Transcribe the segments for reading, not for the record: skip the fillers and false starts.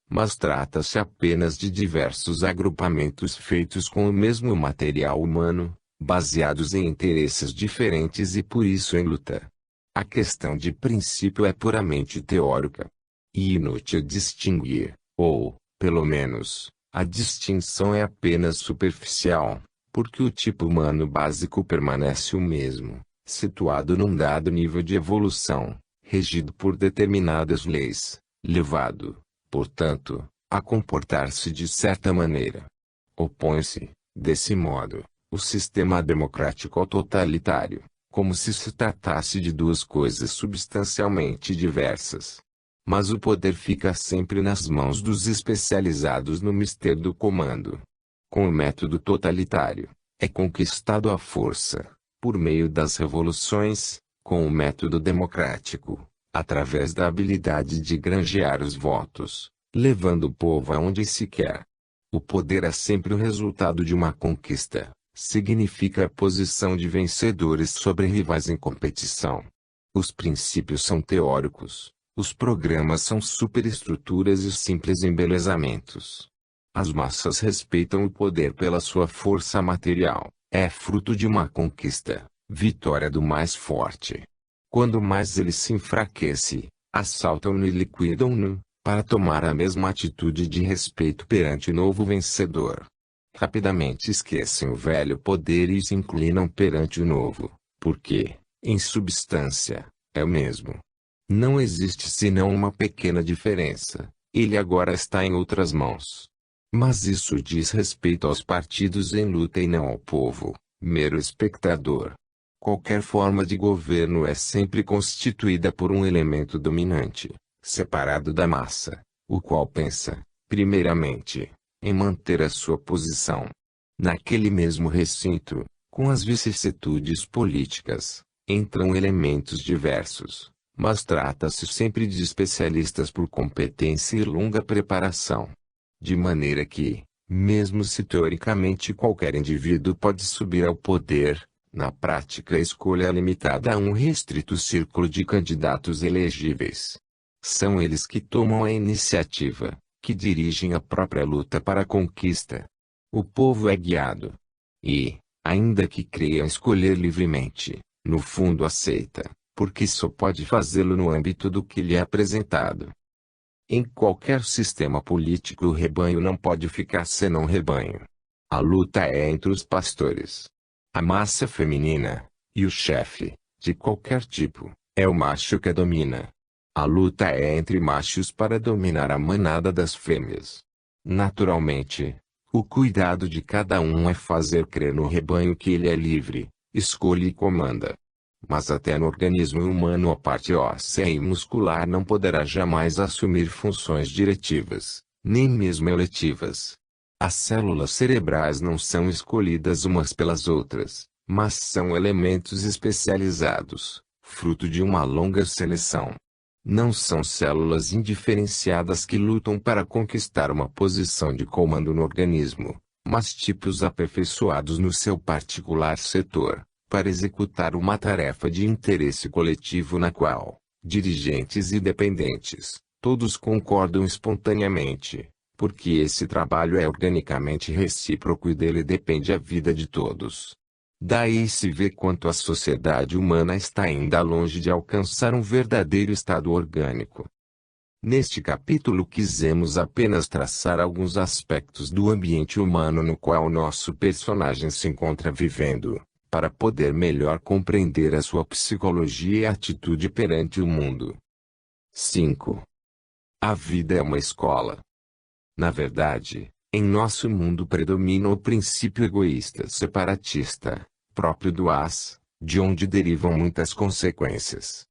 mas trata-se apenas de diversos agrupamentos feitos com o mesmo material humano, baseados em interesses diferentes e por isso em luta. A questão de princípio é puramente teórica. E inútil distinguir, ou, pelo menos, a distinção é apenas superficial, porque o tipo humano básico permanece o mesmo, situado num dado nível de evolução, regido por determinadas leis, levado, portanto, a comportar-se de certa maneira. Opõe-se, desse modo, o sistema democrático ao totalitário, como se tratasse de duas coisas substancialmente diversas. Mas o poder fica sempre nas mãos dos especializados no mistério do comando. Com o método totalitário, é conquistado a força, por meio das revoluções; com o método democrático, através da habilidade de granjear os votos, levando o povo aonde se quer. O poder é sempre o resultado de uma conquista, significa a posição de vencedores sobre rivais em competição. Os princípios são teóricos. Os programas são superestruturas e simples embelezamentos. As massas respeitam o poder pela sua força material, é fruto de uma conquista, vitória do mais forte. Quando mais ele se enfraquece, assaltam-no e liquidam-no, para tomar a mesma atitude de respeito perante o novo vencedor. Rapidamente esquecem o velho poder e se inclinam perante o novo, porque, em substância, é o mesmo. Não existe senão uma pequena diferença: ele agora está em outras mãos. Mas isso diz respeito aos partidos em luta e não ao povo, mero espectador. Qualquer forma de governo é sempre constituída por um elemento dominante, separado da massa, o qual pensa, primeiramente, em manter a sua posição. Naquele mesmo recinto, com as vicissitudes políticas, entram elementos diversos. Mas trata-se sempre de especialistas por competência e longa preparação. De maneira que, mesmo se teoricamente qualquer indivíduo pode subir ao poder, na prática a escolha é limitada a um restrito círculo de candidatos elegíveis. São eles que tomam a iniciativa, que dirigem a própria luta para a conquista. O povo é guiado. E, ainda que creia escolher livremente, no fundo aceita, porque só pode fazê-lo no âmbito do que lhe é apresentado. Em qualquer sistema político o rebanho não pode ficar senão rebanho. A luta é entre os pastores. A massa feminina, e o chefe, de qualquer tipo, é o macho que a domina. A luta é entre machos para dominar a manada das fêmeas. Naturalmente, o cuidado de cada um é fazer crer no rebanho que ele é livre, escolhe e comanda. Mas até no organismo humano a parte óssea e muscular não poderá jamais assumir funções diretivas, nem mesmo eletivas. As células cerebrais não são escolhidas umas pelas outras, mas são elementos especializados, fruto de uma longa seleção. Não são células indiferenciadas que lutam para conquistar uma posição de comando no organismo, mas tipos aperfeiçoados no seu particular setor, para executar uma tarefa de interesse coletivo na qual, dirigentes e dependentes, todos concordam espontaneamente, porque esse trabalho é organicamente recíproco e dele depende a vida de todos. Daí se vê quanto a sociedade humana está ainda longe de alcançar um verdadeiro estado orgânico. Neste capítulo quisemos apenas traçar alguns aspectos do ambiente humano no qual nosso personagem se encontra vivendo, para poder melhor compreender a sua psicologia e atitude perante o mundo. 5. A vida é uma escola. Na verdade, em nosso mundo predomina o princípio egoísta separatista, próprio do as, de onde derivam muitas consequências.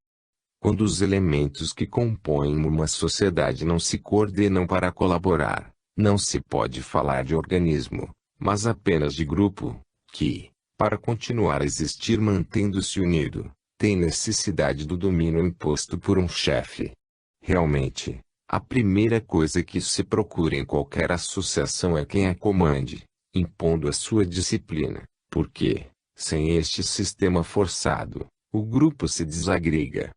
Quando os elementos que compõem uma sociedade não se coordenam para colaborar, não se pode falar de organismo, mas apenas de grupo, que, para continuar a existir mantendo-se unido, tem necessidade do domínio imposto por um chefe. Realmente, a primeira coisa que se procura em qualquer associação é quem a comande, impondo a sua disciplina, porque, sem este sistema forçado, o grupo se desagrega.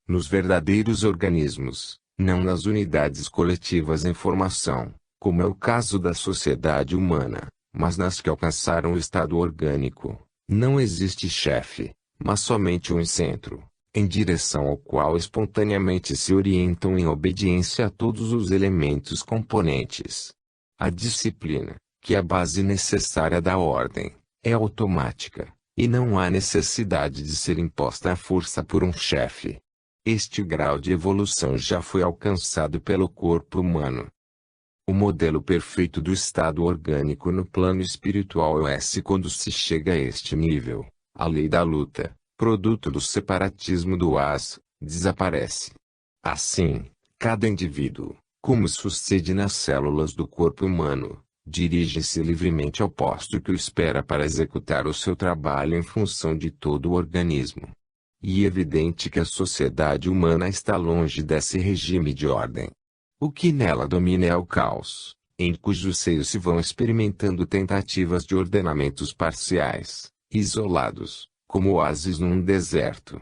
Nos verdadeiros organismos, não nas unidades coletivas em formação, como é o caso da sociedade humana, mas nas que alcançaram o estado orgânico. Não existe chefe, mas somente um centro, em direção ao qual espontaneamente se orientam em obediência a todos os elementos componentes. A disciplina, que é a base necessária da ordem, é automática, e não há necessidade de ser imposta à força por um chefe. Este grau de evolução já foi alcançado pelo corpo humano. O modelo perfeito do estado orgânico no plano espiritual é quando se chega a este nível, a lei da luta, produto do separatismo do as, desaparece. Assim, cada indivíduo, como sucede nas células do corpo humano, dirige-se livremente ao posto que o espera para executar o seu trabalho em função de todo o organismo. E é evidente que a sociedade humana está longe desse regime de ordem. O que nela domina é o caos, em cujo seio se vão experimentando tentativas de ordenamentos parciais, isolados, como oásis num deserto.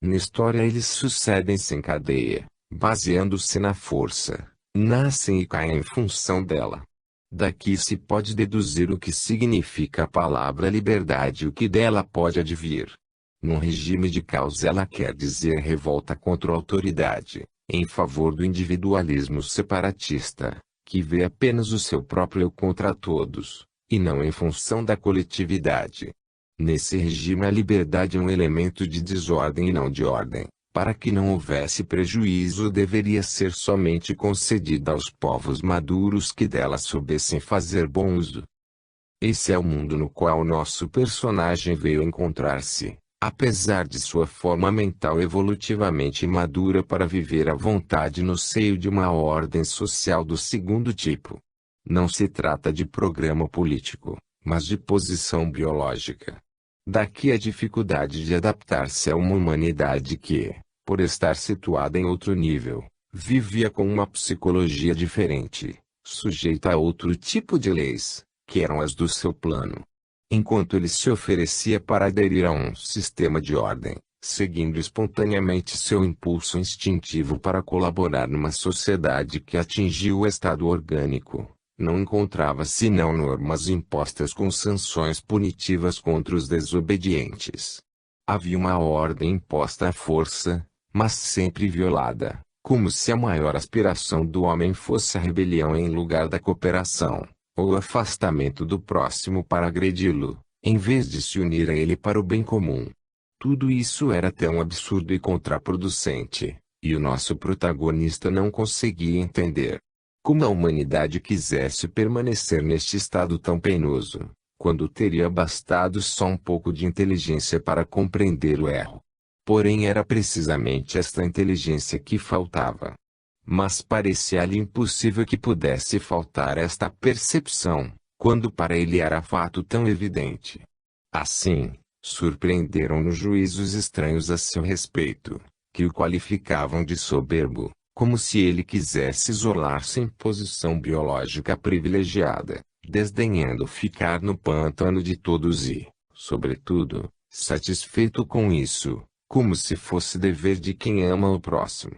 Na história eles sucedem-se em cadeia, baseando-se na força, nascem e caem em função dela. Daqui se pode deduzir o que significa a palavra liberdade e o que dela pode advir. Num regime de caos ela quer dizer revolta contra a autoridade, em favor do individualismo separatista, que vê apenas o seu próprio eu contra todos, e não em função da coletividade. Nesse regime a liberdade é um elemento de desordem e não de ordem. Para que não houvesse prejuízo deveria ser somente concedida aos povos maduros que dela soubessem fazer bom uso. Esse é o mundo no qual nosso personagem veio encontrar-se, apesar de sua forma mental evolutivamente madura para viver à vontade no seio de uma ordem social do segundo tipo. Não se trata de programa político, mas de posição biológica. Daqui a dificuldade de adaptar-se a uma humanidade que, por estar situada em outro nível, vivia com uma psicologia diferente, sujeita a outro tipo de leis, que eram as do seu plano. Enquanto ele se oferecia para aderir a um sistema de ordem, seguindo espontaneamente seu impulso instintivo para colaborar numa sociedade que atingiu o estado orgânico, não encontrava senão normas impostas com sanções punitivas contra os desobedientes. Havia uma ordem imposta à força, mas sempre violada, como se a maior aspiração do homem fosse a rebelião em lugar da cooperação, ou o afastamento do próximo para agredi-lo, em vez de se unir a ele para o bem comum. Tudo isso era tão absurdo e contraproducente, e o nosso protagonista não conseguia entender. Como a humanidade quisesse permanecer neste estado tão penoso, quando teria bastado só um pouco de inteligência para compreender o erro. Porém era precisamente esta inteligência que faltava. Mas parecia-lhe impossível que pudesse faltar esta percepção, quando para ele era fato tão evidente. Assim, surpreenderam-no juízos estranhos a seu respeito, que o qualificavam de soberbo, como se ele quisesse isolar-se em posição biológica privilegiada, desdenhando ficar no pântano de todos e, sobretudo, satisfeito com isso, como se fosse dever de quem ama o próximo.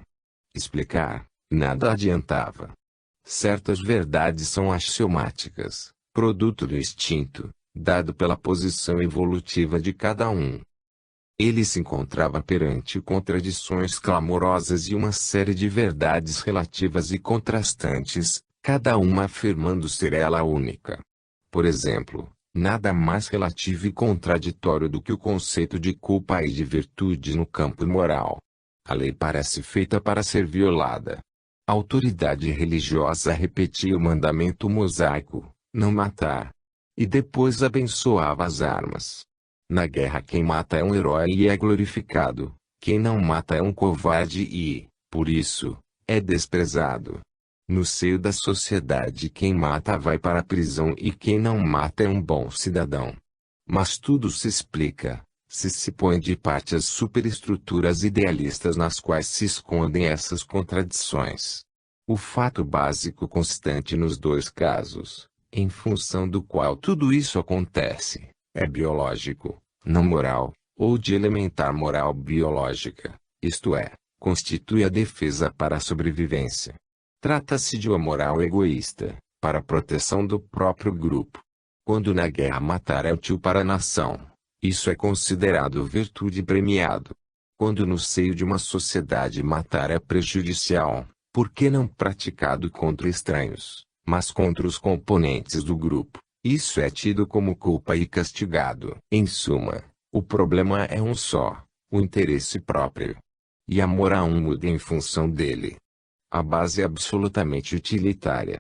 Explicar, nada adiantava. Certas verdades são axiomáticas, produto do instinto, dado pela posição evolutiva de cada um. Ele se encontrava perante contradições clamorosas e uma série de verdades relativas e contrastantes, cada uma afirmando ser ela a única. Por exemplo, nada mais relativo e contraditório do que o conceito de culpa e de virtude no campo moral. A lei parece feita para ser violada. A autoridade religiosa repetia o mandamento mosaico, não matar. E depois abençoava as armas. Na guerra quem mata é um herói e é glorificado, quem não mata é um covarde e, por isso, é desprezado. No seio da sociedade quem mata vai para a prisão e quem não mata é um bom cidadão. Mas tudo se explica, se põe de parte as superestruturas idealistas nas quais se escondem essas contradições. O fato básico constante nos dois casos, em função do qual tudo isso acontece, é biológico, não moral, ou de elementar moral biológica, isto é, constitui a defesa para a sobrevivência. Trata-se de uma moral egoísta, para a proteção do próprio grupo. Quando na guerra matar é útil para a nação, isso é considerado virtude premiado. Quando no seio de uma sociedade matar é prejudicial, porque não praticado contra estranhos, mas contra os componentes do grupo, isso é tido como culpa e castigado. Em suma, o problema é um só, o interesse próprio. E a moral muda em função dele. A base é absolutamente utilitária.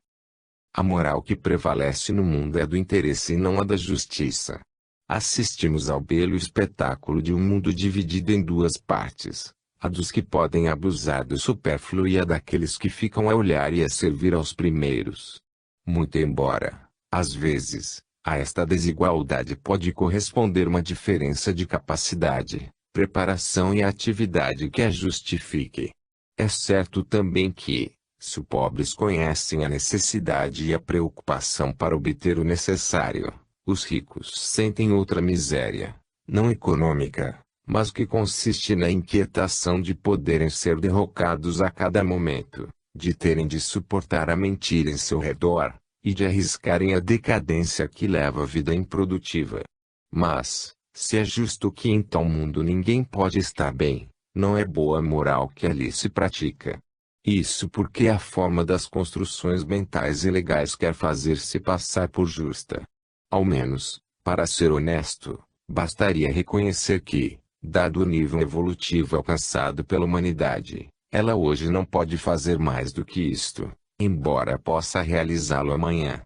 A moral que prevalece no mundo é do interesse e não a da justiça. Assistimos ao belo espetáculo de um mundo dividido em duas partes, a dos que podem abusar do supérfluo e a daqueles que ficam a olhar e a servir aos primeiros. Muito embora, às vezes, a esta desigualdade pode corresponder uma diferença de capacidade, preparação e atividade que a justifique. É certo também que, se os pobres conhecem a necessidade e a preocupação para obter o necessário, os ricos sentem outra miséria, não econômica, mas que consiste na inquietação de poderem ser derrocados a cada momento, de terem de suportar a mentira em seu redor, e de arriscarem a decadência que leva a vida improdutiva. Mas, se é justo que em tal mundo ninguém pode estar bem, não é boa moral que ali se pratica. Isso porque a forma das construções mentais e legais quer fazer-se passar por justa. Ao menos, para ser honesto, bastaria reconhecer que, dado o nível evolutivo alcançado pela humanidade, ela hoje não pode fazer mais do que isto, embora possa realizá-lo amanhã.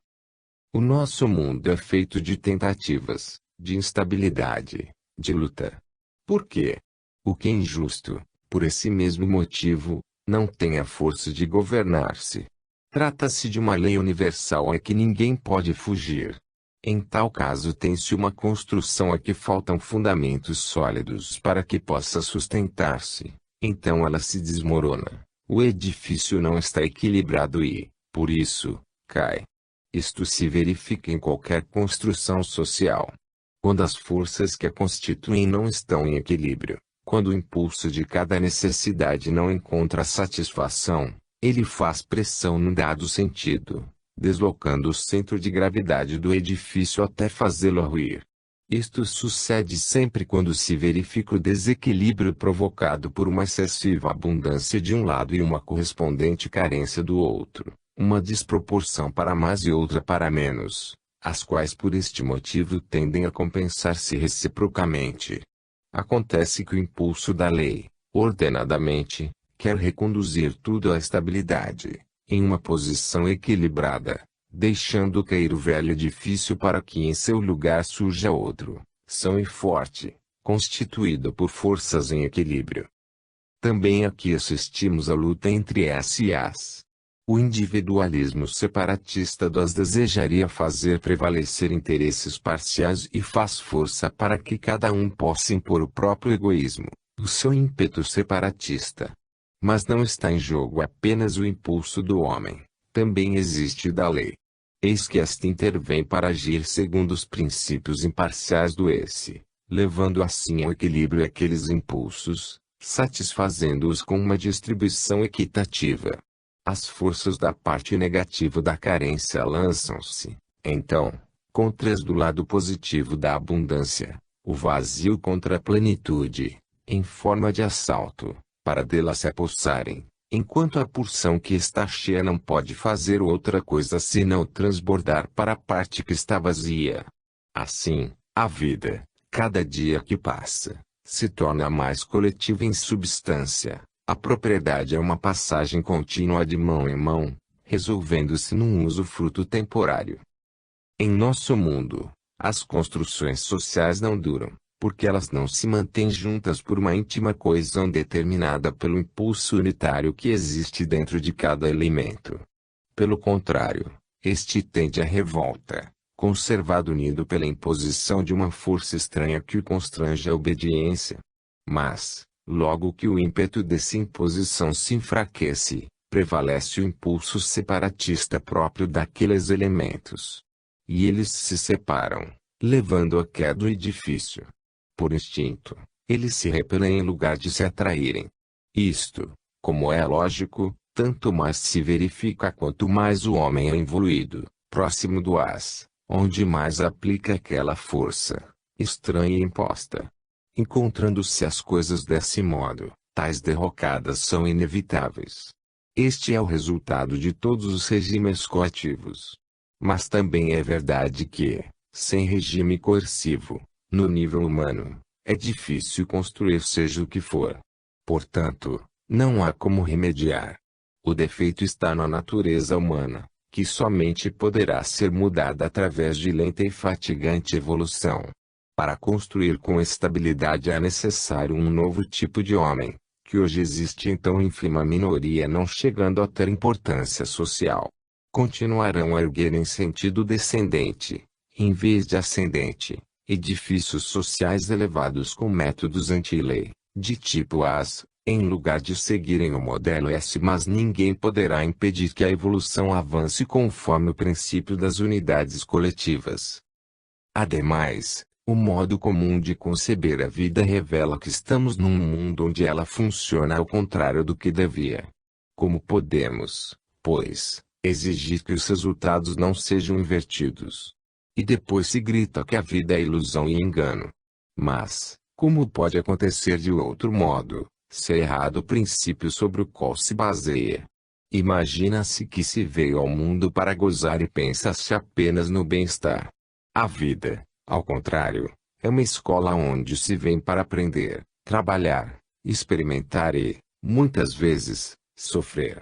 O nosso mundo é feito de tentativas, de instabilidade, de luta. Por quê? O que é injusto, por esse mesmo motivo, não tem a força de governar-se. Trata-se de uma lei universal a que ninguém pode fugir. Em tal caso tem-se uma construção a que faltam fundamentos sólidos para que possa sustentar-se, então ela se desmorona. O edifício não está equilibrado e, por isso, cai. Isto se verifica em qualquer construção social. Quando as forças que a constituem não estão em equilíbrio, quando o impulso de cada necessidade não encontra satisfação, ele faz pressão num dado sentido, deslocando o centro de gravidade do edifício até fazê-lo ruir. Isto sucede sempre quando se verifica o desequilíbrio provocado por uma excessiva abundância de um lado e uma correspondente carência do outro, uma desproporção para mais e outra para menos, as quais por este motivo tendem a compensar-se reciprocamente. Acontece que o impulso da lei, ordenadamente, quer reconduzir tudo à estabilidade, em uma posição equilibrada, deixando cair o velho edifício para que em seu lugar surja outro, são e forte, constituído por forças em equilíbrio. Também aqui assistimos à luta entre S e As. O individualismo separatista das desejaria fazer prevalecer interesses parciais e faz força para que cada um possa impor o próprio egoísmo, o seu ímpeto separatista. Mas não está em jogo apenas o impulso do homem, também existe o da lei. Eis que esta intervém para agir segundo os princípios imparciais do esse, levando assim ao equilíbrio aqueles impulsos, satisfazendo-os com uma distribuição equitativa. As forças da parte negativa da carência lançam-se, então, contra as do lado positivo da abundância, o vazio contra a plenitude, em forma de assalto, para dela se apossarem, enquanto a porção que está cheia não pode fazer outra coisa senão transbordar para a parte que está vazia. Assim, a vida, cada dia que passa, se torna mais coletiva em substância. A propriedade é uma passagem contínua de mão em mão, resolvendo-se num usufruto temporário. Em nosso mundo, as construções sociais não duram, porque elas não se mantêm juntas por uma íntima coesão determinada pelo impulso unitário que existe dentro de cada elemento. Pelo contrário, este tende à revolta, conservado unido pela imposição de uma força estranha que o constrange à obediência. Mas, logo que o ímpeto dessa imposição se enfraquece, prevalece o impulso separatista próprio daqueles elementos. E eles se separam, levando à queda do edifício. Por instinto, eles se repelem em lugar de se atraírem. Isto, como é lógico, tanto mais se verifica quanto mais o homem é evoluído, próximo do as, onde mais aplica aquela força, estranha e imposta. Encontrando-se as coisas desse modo, tais derrocadas são inevitáveis. Este é o resultado de todos os regimes coativos. Mas também é verdade que, sem regime coercivo, no nível humano, é difícil construir seja o que for. Portanto, não há como remediar. O defeito está na natureza humana, que somente poderá ser mudada através de lenta e fatigante evolução. Para construir com estabilidade é necessário um novo tipo de homem, que hoje existe em tão ínfima minoria não chegando a ter importância social. Continuarão a erguer em sentido descendente, em vez de ascendente, edifícios sociais elevados com métodos anti-lei, de tipo AS, em lugar de seguirem o modelo S. Mas ninguém poderá impedir que a evolução avance conforme o princípio das unidades coletivas. Ademais, o modo comum de conceber a vida revela que estamos num mundo onde ela funciona ao contrário do que devia. Como podemos, pois, exigir que os resultados não sejam invertidos? E depois se grita que a vida é ilusão e engano. Mas, como pode acontecer de outro modo, se é errado o princípio sobre o qual se baseia? Imagina-se que se veio ao mundo para gozar e pensa-se apenas no bem-estar. A vida, ao contrário, é uma escola onde se vem para aprender, trabalhar, experimentar e, muitas vezes, sofrer.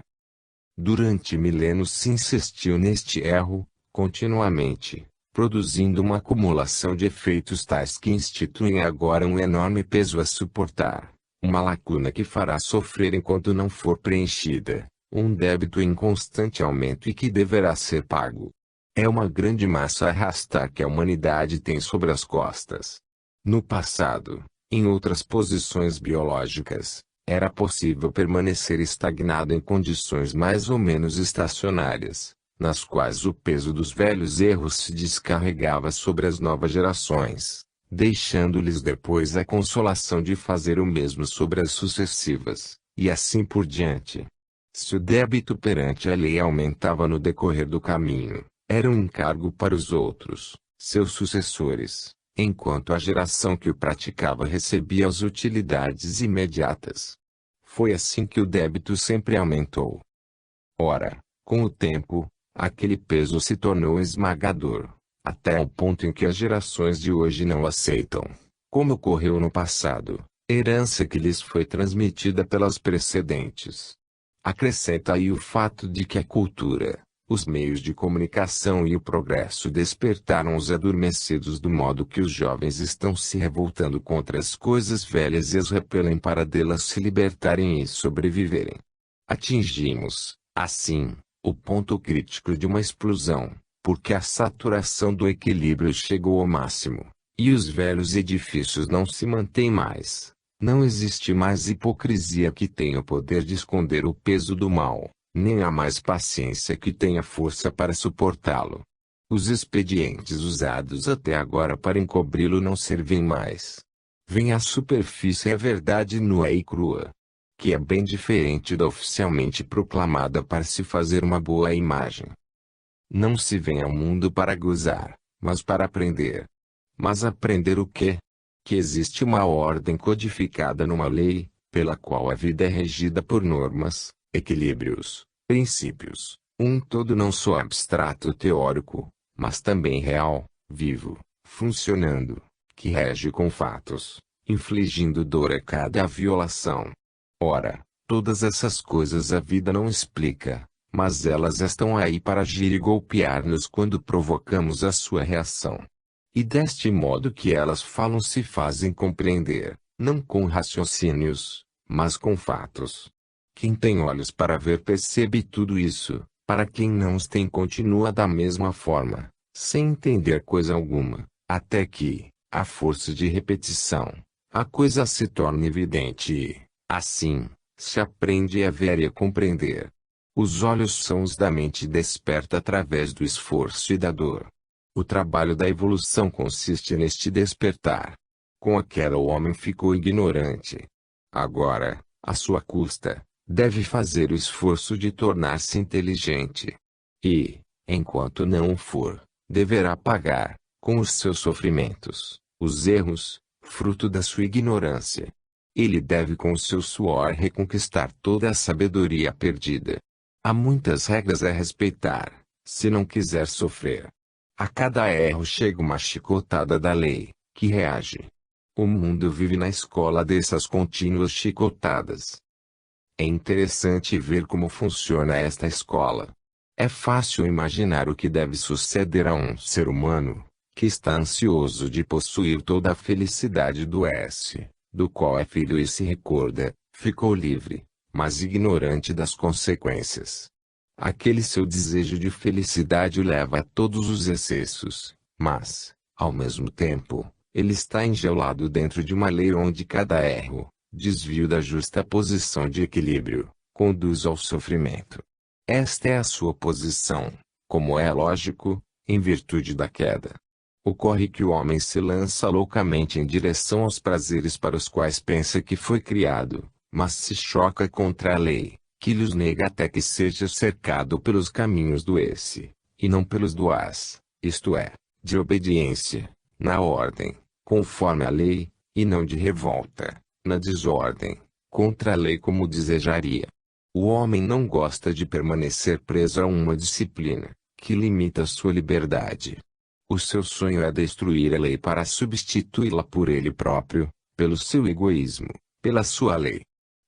Durante milênios se insistiu neste erro, continuamente, produzindo uma acumulação de efeitos tais que instituem agora um enorme peso a suportar, uma lacuna que fará sofrer enquanto não for preenchida, um débito em constante aumento e que deverá ser pago. É uma grande massa a arrastar que a humanidade tem sobre as costas. No passado, em outras posições biológicas, era possível permanecer estagnado em condições mais ou menos estacionárias, nas quais o peso dos velhos erros se descarregava sobre as novas gerações, deixando-lhes depois a consolação de fazer o mesmo sobre as sucessivas, e assim por diante. Se o débito perante a lei aumentava no decorrer do caminho, era um encargo para os outros, seus sucessores, enquanto a geração que o praticava recebia as utilidades imediatas. Foi assim que o débito sempre aumentou. Ora, com o tempo, aquele peso se tornou esmagador, até ao ponto em que as gerações de hoje não aceitam, como ocorreu no passado, herança que lhes foi transmitida pelas precedentes. Acrescenta aí o fato de que a cultura, os meios de comunicação e o progresso despertaram os adormecidos do modo que os jovens estão se revoltando contra as coisas velhas e as repelem para delas se libertarem e sobreviverem. Atingimos, assim, o ponto crítico de uma explosão, porque a saturação do equilíbrio chegou ao máximo, e os velhos edifícios não se mantêm mais. Não existe mais hipocrisia que tenha o poder de esconder o peso do mal, nem há mais paciência que tenha força para suportá-lo. Os expedientes usados até agora para encobri-lo não servem mais. Vem à superfície a verdade nua e crua, que é bem diferente da oficialmente proclamada para se fazer uma boa imagem. Não se vem ao mundo para gozar, mas para aprender. Mas aprender o quê? Que existe uma ordem codificada numa lei, pela qual a vida é regida por normas, equilíbrios, princípios, um todo não só abstrato teórico, mas também real, vivo, funcionando, que rege com fatos, infligindo dor a cada violação. Ora, todas essas coisas a vida não explica, mas elas estão aí para agir e golpear-nos quando provocamos a sua reação. E deste modo que elas falam se fazem compreender, não com raciocínios, mas com fatos. Quem tem olhos para ver percebe tudo isso, para quem não os tem continua da mesma forma, sem entender coisa alguma, até que, à força de repetição, a coisa se torna evidente e, assim, se aprende a ver e a compreender. Os olhos são os da mente desperta através do esforço e da dor. O trabalho da evolução consiste neste despertar. Com aquela o homem ficou ignorante. Agora, à sua custa, deve fazer o esforço de tornar-se inteligente. E, enquanto não o for, deverá pagar, com os seus sofrimentos, os erros, fruto da sua ignorância. Ele deve com o seu suor reconquistar toda a sabedoria perdida. Há muitas regras a respeitar, se não quiser sofrer. A cada erro chega uma chicotada da lei, que reage. O mundo vive na escola dessas contínuas chicotadas. É interessante ver como funciona esta escola. É fácil imaginar o que deve suceder a um ser humano, que está ansioso de possuir toda a felicidade do S, do qual é filho e se recorda, ficou livre, mas ignorante das consequências. Aquele seu desejo de felicidade o leva a todos os excessos, mas, ao mesmo tempo, ele está enjaulado dentro de uma lei onde cada erro, desvio da justa posição de equilíbrio, conduz ao sofrimento. Esta é a sua posição, como é lógico, em virtude da queda. Ocorre que o homem se lança loucamente em direção aos prazeres para os quais pensa que foi criado, mas se choca contra a lei, que lhes nega até que seja cercado pelos caminhos do esse, e não pelos do as, isto é, de obediência, na ordem, conforme a lei, e não de revolta, na desordem, contra a lei como desejaria. O homem não gosta de permanecer preso a uma disciplina, que limita sua liberdade. O seu sonho é destruir a lei para substituí-la por ele próprio, pelo seu egoísmo, pela sua lei.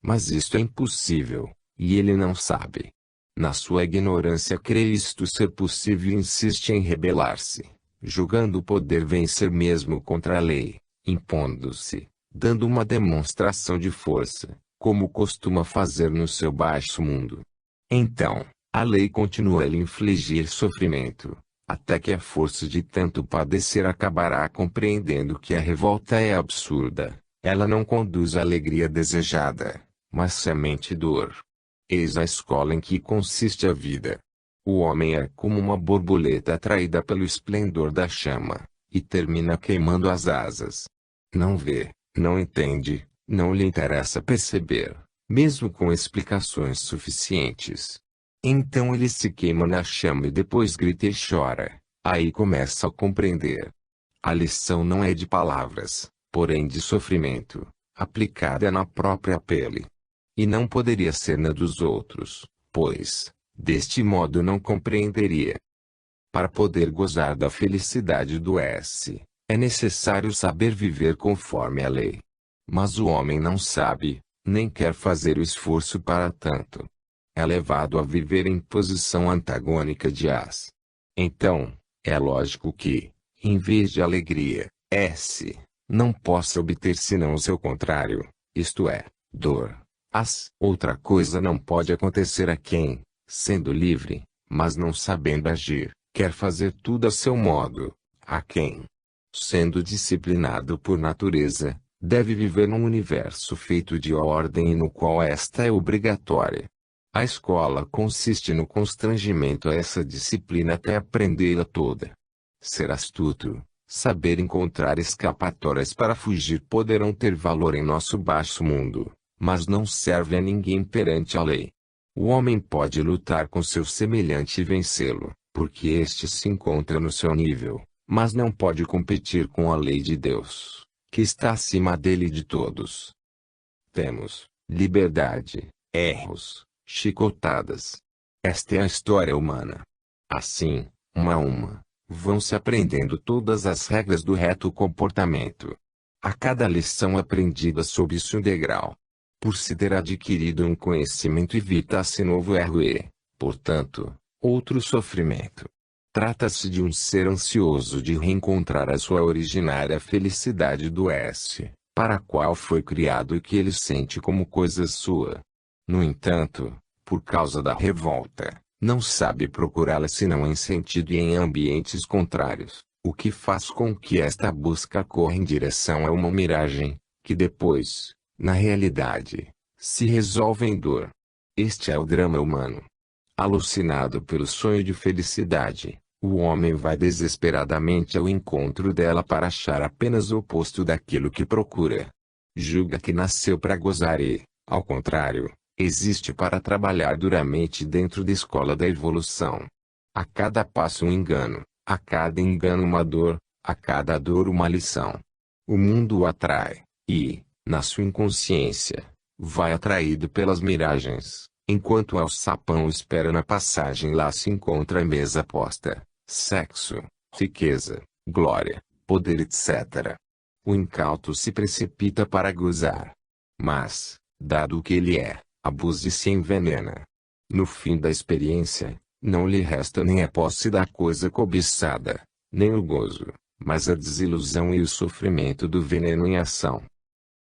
Mas isto é impossível, e ele não sabe. Na sua ignorância crê isto ser possível e insiste em rebelar-se, julgando poder vencer mesmo contra a lei, impondo-se, dando uma demonstração de força, como costuma fazer no seu baixo mundo. Então, a lei continua a lhe infligir sofrimento, até que a força de tanto padecer acabará compreendendo que a revolta é absurda. Ela não conduz à alegria desejada, mas somente dor. Eis a escola em que consiste a vida. O homem é como uma borboleta atraída pelo esplendor da chama, e termina queimando as asas. Não vê, não entende, não lhe interessa perceber, mesmo com explicações suficientes. Então ele se queima na chama e depois grita e chora. Aí começa a compreender. A lição não é de palavras, porém de sofrimento, aplicada na própria pele. E não poderia ser na dos outros, pois, deste modo não compreenderia. Para poder gozar da felicidade do S, é necessário saber viver conforme a lei. Mas o homem não sabe, nem quer fazer o esforço para tanto. É levado a viver em posição antagônica de as. Então, é lógico que, em vez de alegria, S, não possa obter senão o seu contrário, isto é, dor. Outra coisa não pode acontecer a quem, sendo livre, mas não sabendo agir, quer fazer tudo a seu modo, a quem, sendo disciplinado por natureza, deve viver num universo feito de ordem e no qual esta é obrigatória. A escola consiste no constrangimento a essa disciplina até aprendê-la toda. Ser astuto, saber encontrar escapatórias para fugir poderão ter valor em nosso baixo mundo, mas não serve a ninguém perante a lei. O homem pode lutar com seu semelhante e vencê-lo, porque este se encontra no seu nível, mas não pode competir com a lei de Deus, que está acima dele e de todos. Temos liberdade, erros, chicotadas. Esta é a história humana. Assim, uma a uma, vão se aprendendo todas as regras do reto comportamento. A cada lição aprendida sobe-se um degrau. Por se ter adquirido um conhecimento evita-se novo erro e, portanto, outro sofrimento. Trata-se de um ser ansioso de reencontrar a sua originária felicidade do S, para a qual foi criado e que ele sente como coisa sua. No entanto, por causa da revolta, não sabe procurá-la senão em sentido e em ambientes contrários, o que faz com que esta busca corra em direção a uma miragem, que depois, na realidade, se resolve em dor. Este é o drama humano. Alucinado pelo sonho de felicidade, o homem vai desesperadamente ao encontro dela para achar apenas o oposto daquilo que procura. Julga que nasceu para gozar e, Ao contrário, existe para trabalhar duramente dentro da escola da evolução. A cada passo um engano, a cada engano uma dor, a cada dor uma lição. O mundo o atrai, e, na sua inconsciência, vai atraído pelas miragens, enquanto o sapão espera na passagem. Lá se encontra a mesa posta, sexo, riqueza, glória, poder, etc. O incauto se precipita para gozar. Mas, dado o que ele é, abusa e se envenena. No fim da experiência, não lhe resta nem a posse da coisa cobiçada, nem o gozo, mas a desilusão e o sofrimento do veneno em ação.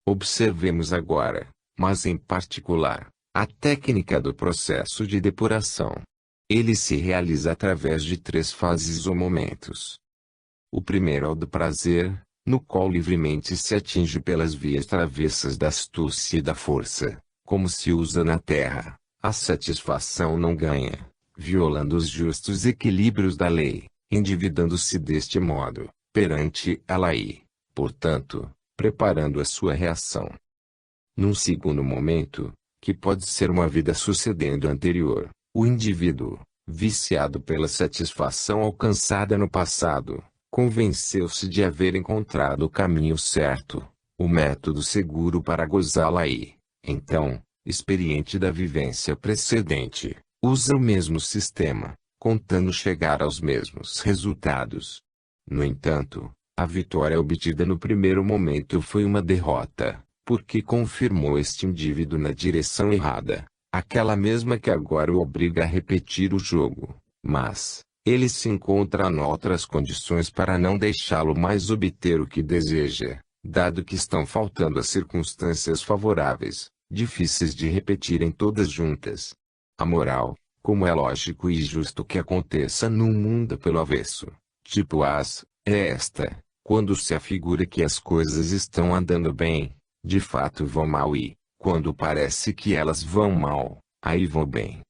Observemos agora, mas em particular, a técnica do processo de depuração. Ele se realiza através de 3 fases ou momentos. O primeiro é o do prazer, no qual livremente se atinge pelas vias travessas da astúcia e da força, como se usa na terra. A satisfação não ganha, violando os justos equilíbrios da lei, endividando-se deste modo, perante ela e, portanto, preparando a sua reação. Num segundo momento, que pode ser uma vida sucedendo anterior, o indivíduo, viciado pela satisfação alcançada no passado, convenceu-se de haver encontrado o caminho certo, o método seguro para gozá-la e, então, experiente da vivência precedente, usa o mesmo sistema, contando chegar aos mesmos resultados. No entanto, a vitória obtida no primeiro momento foi uma derrota, porque confirmou este indivíduo na direção errada, aquela mesma que agora o obriga a repetir o jogo, mas ele se encontra em outras condições para não deixá-lo mais obter o que deseja, dado que estão faltando as circunstâncias favoráveis, difíceis de repetirem todas juntas. A moral, como é lógico e justo que aconteça num mundo pelo avesso, tipo é esta: quando se afigura que as coisas estão andando bem, de fato vão mal e, quando parece que elas vão mal, aí vão bem.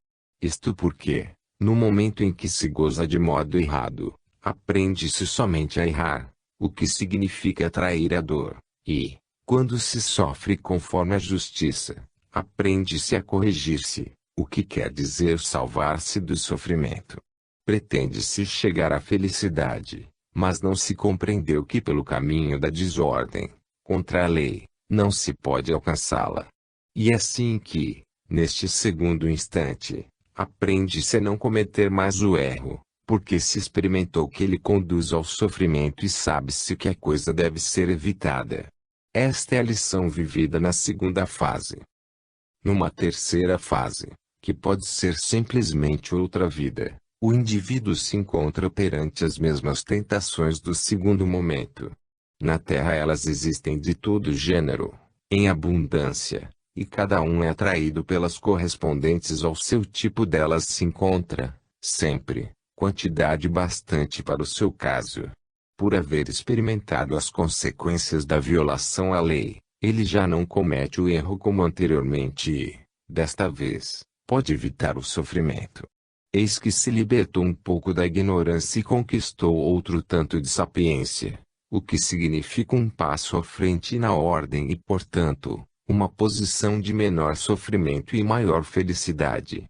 Isto porque, no momento em que se goza de modo errado, aprende-se somente a errar, o que significa atrair a dor, e, quando se sofre conforme a justiça, aprende-se a corrigir-se, o que quer dizer salvar-se do sofrimento. Pretende-se chegar à felicidade, mas não se compreendeu que pelo caminho da desordem, contra a lei, não se pode alcançá-la. E é assim que, neste segundo instante, aprende-se a não cometer mais o erro, porque se experimentou que ele conduz ao sofrimento e sabe-se que a coisa deve ser evitada. Esta é a lição vivida na segunda fase. Numa terceira fase, que pode ser simplesmente outra vida, o indivíduo se encontra perante as mesmas tentações do segundo momento. Na Terra elas existem de todo gênero, em abundância, e cada um é atraído pelas correspondentes ao seu tipo. Delas se encontra, sempre, quantidade bastante para o seu caso. Por haver experimentado as consequências da violação à lei, ele já não comete o erro como anteriormente e, desta vez, pode evitar o sofrimento. Eis que se libertou um pouco da ignorância e conquistou outro tanto de sapiência, o que significa um passo à frente na ordem e, portanto, uma posição de menor sofrimento e maior felicidade.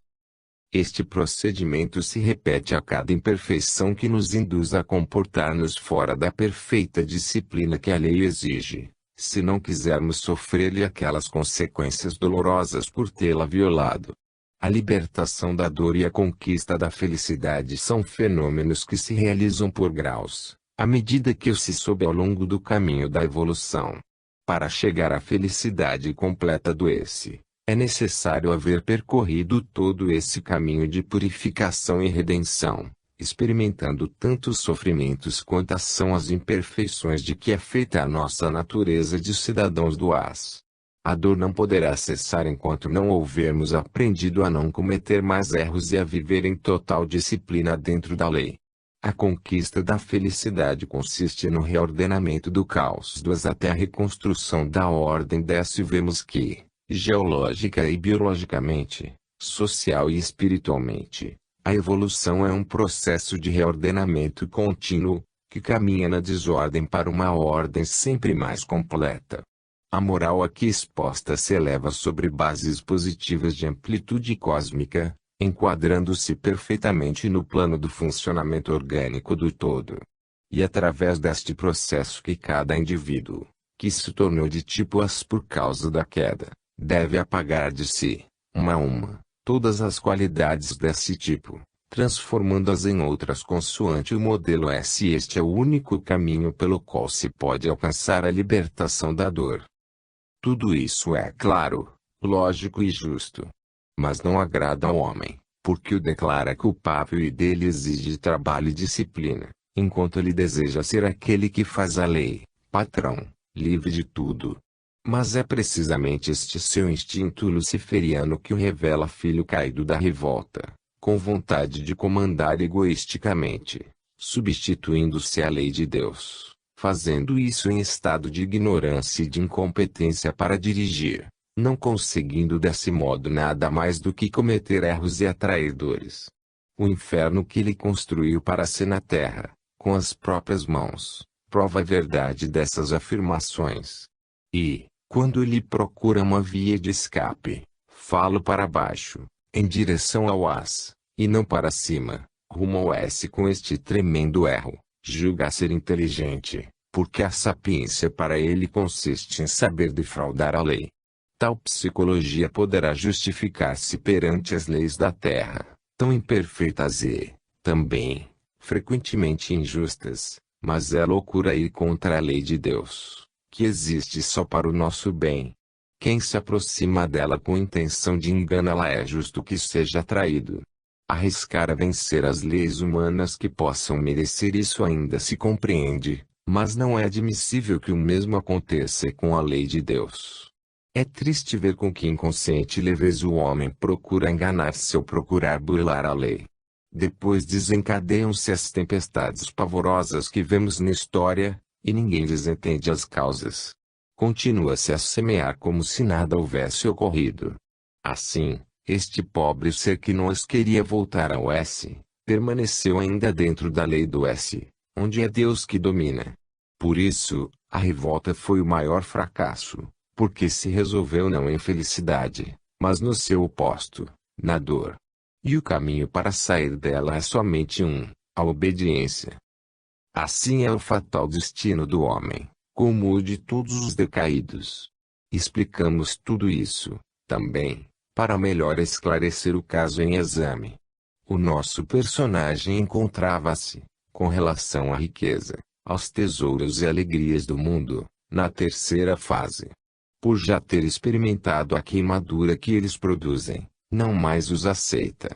Este procedimento se repete a cada imperfeição que nos induz a comportar-nos fora da perfeita disciplina que a lei exige, se não quisermos sofrer-lhe aquelas consequências dolorosas por tê-la violado. A libertação da dor e a conquista da felicidade são fenômenos que se realizam por graus, à medida que se sobe ao longo do caminho da evolução. Para chegar à felicidade completa do esse, é necessário haver percorrido todo esse caminho de purificação e redenção, experimentando tanto os sofrimentos quanto são as imperfeições de que é feita a nossa natureza de cidadãos do As. A dor não poderá cessar enquanto não houvermos aprendido a não cometer mais erros e a viver em total disciplina dentro da lei. A conquista da felicidade consiste no reordenamento do caos do As até a reconstrução da ordem desse. Vemos que, geológica e biologicamente, social e espiritualmente, a evolução é um processo de reordenamento contínuo, que caminha na desordem para uma ordem sempre mais completa. A moral aqui exposta se eleva sobre bases positivas de amplitude cósmica, enquadrando-se perfeitamente no plano do funcionamento orgânico do todo. E através deste processo que cada indivíduo, que se tornou de tipo As por causa da queda, deve apagar de si, uma a uma, todas as qualidades desse tipo, transformando-as em outras consoante o modelo S. Este é o único caminho pelo qual se pode alcançar a libertação da dor. Tudo isso é claro, lógico e justo. Mas não agrada ao homem, porque o declara culpável e dele exige trabalho e disciplina, enquanto ele deseja ser aquele que faz a lei, patrão, livre de tudo. Mas é precisamente este seu instinto luciferiano que o revela filho caído da revolta, com vontade de comandar egoisticamente, substituindo-se à lei de Deus, fazendo isso em estado de ignorância e de incompetência para dirigir, não conseguindo desse modo nada mais do que cometer erros e atrair dores. O inferno que ele construiu para si na terra, com as próprias mãos, prova a verdade dessas afirmações. E, quando ele procura uma via de escape, falo para baixo, em direção ao As, e não para cima, rumo ao S. Com este tremendo erro, julga ser inteligente, porque a sapiência para ele consiste em saber defraudar a lei. Tal psicologia poderá justificar-se perante as leis da terra, tão imperfeitas e, também, frequentemente injustas, mas é loucura ir contra a lei de Deus, que existe só para o nosso bem. Quem se aproxima dela com intenção de enganá-la é justo que seja traído. Arriscar a vencer as leis humanas que possam merecer isso ainda se compreende, mas não é admissível que o mesmo aconteça com a lei de Deus. É triste ver com que inconsciente leveza o homem procura enganar-se ou procurar burlar a lei. Depois desencadeiam-se as tempestades pavorosas que vemos na história, e ninguém lhes entende as causas. Continua-se a semear como se nada houvesse ocorrido. Assim, este pobre ser que não queria voltar ao S, permaneceu ainda dentro da lei do S, onde é Deus que domina. Por isso, a revolta foi o maior fracasso, porque se resolveu não em felicidade, mas no seu oposto, na dor. E o caminho para sair dela é somente um, a obediência. Assim é o fatal destino do homem, como o de todos os decaídos. Explicamos tudo isso, também, para melhor esclarecer o caso em exame. O nosso personagem encontrava-se, com relação à riqueza, aos tesouros e alegrias do mundo, na terceira fase. Por já ter experimentado a queimadura que eles produzem, não mais os aceita.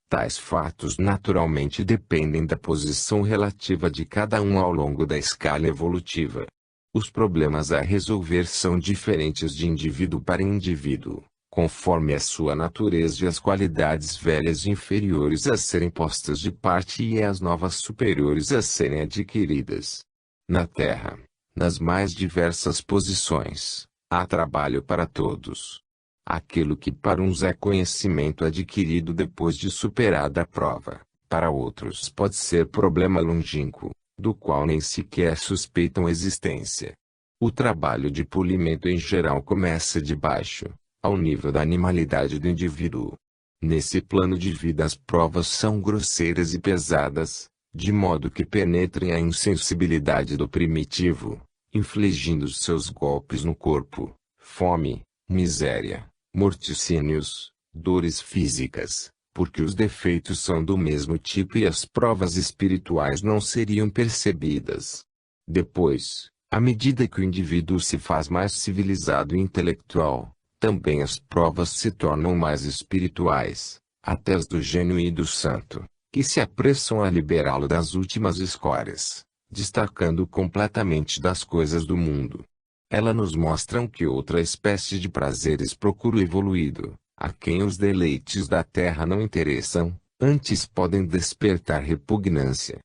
Tais fatos naturalmente dependem da posição relativa de cada um ao longo da escala evolutiva. Os problemas a resolver são diferentes de indivíduo para indivíduo, conforme a sua natureza e as qualidades velhas inferiores a serem postas de parte e as novas superiores a serem adquiridas. Na Terra, nas mais diversas posições, há trabalho para todos. Aquilo que para uns é conhecimento adquirido depois de superada a prova, para outros pode ser problema longínquo, do qual nem sequer suspeitam existência. O trabalho de polimento em geral começa de baixo, ao nível da animalidade do indivíduo. Nesse plano de vida as provas são grosseiras e pesadas, de modo que penetrem a insensibilidade do primitivo, infligindo seus golpes no corpo, fome, miséria, morticínios, dores físicas, porque os defeitos são do mesmo tipo e as provas espirituais não seriam percebidas. Depois, à medida que o indivíduo se faz mais civilizado e intelectual, também as provas se tornam mais espirituais, até as do gênio e do santo, que se apressam a liberá-lo das últimas escórias, destacando completamente das coisas do mundo. Elas nos mostram que outra espécie de prazeres procura o evoluído, a quem os deleites da terra não interessam, antes podem despertar repugnância.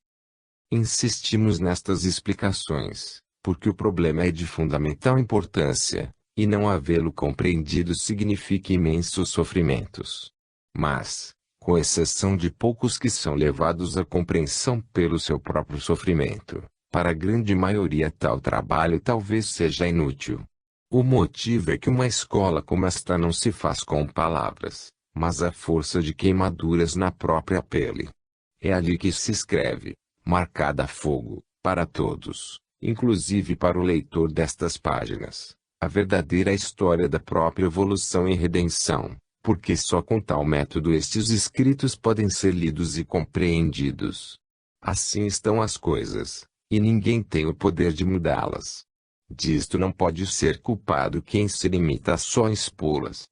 Insistimos nestas explicações, porque o problema é de fundamental importância, e não havê-lo compreendido significa imensos sofrimentos. Mas, com exceção de poucos que são levados à compreensão pelo seu próprio sofrimento, para a grande maioria tal trabalho talvez seja inútil. O motivo é que uma escola como esta não se faz com palavras, mas à força de queimaduras na própria pele. É ali que se escreve, marcada a fogo, para todos, inclusive para o leitor destas páginas, a verdadeira história da própria evolução e redenção, porque só com tal método estes escritos podem ser lidos e compreendidos. Assim estão as coisas, e ninguém tem o poder de mudá-las. Disto não pode ser culpado quem se limita a só expô-las.